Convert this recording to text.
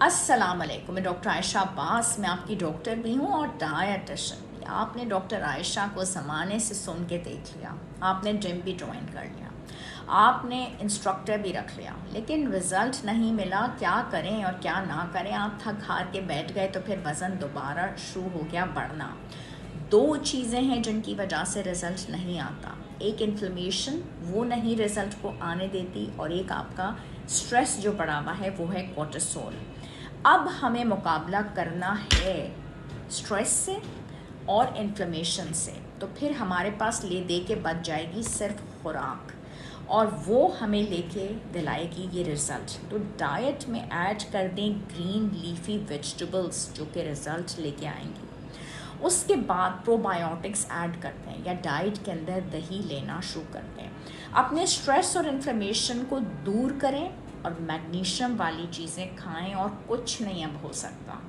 अस्सलाम वालेकुम। मैं डॉक्टर आयशा अब्बास, मैं आपकी डॉक्टर भी हूँ और डायटिशियन भी। आपने डॉक्टर आयशा को ज़माने से सुन के देख लिया, आपने जिम भी ज्वाइन कर लिया, आपने इंस्ट्रक्टर भी रख लिया, लेकिन रिज़ल्ट नहीं मिला। क्या करें और क्या ना करें? आप थक हार के बैठ गए तो फिर वज़न दोबारा शुरू हो गया बढ़ना। दो चीज़ें हैं जिनकी वजह से रिज़ल्ट नहीं आता। एक इन्फ्लेमेशन, वो नहीं रिज़ल्ट को आने देती, और एक आपका स्ट्रेस जो बढ़ा हुआ है वो है कोर्टिसोल। अब हमें मुकाबला करना है स्ट्रेस से और इन्फ्लेमेशन से, तो फिर हमारे पास ले दे के बच जाएगी सिर्फ खुराक, और वो हमें लेके दिलाएगी ये रिज़ल्ट। तो डाइट में ऐड कर दें ग्रीन लीफी वेजिटेबल्स जो कि रिज़ल्ट लेके आएंगी। उसके बाद प्रोबायोटिक्स ऐड करते हैं या डाइट के अंदर दही लेना शुरू करते हैं। अपने स्ट्रेस और इन्फ्लेमेशन को दूर करें और मैग्नीशियम वाली चीज़ें खाएं, और कुछ नहीं अब हो सकता।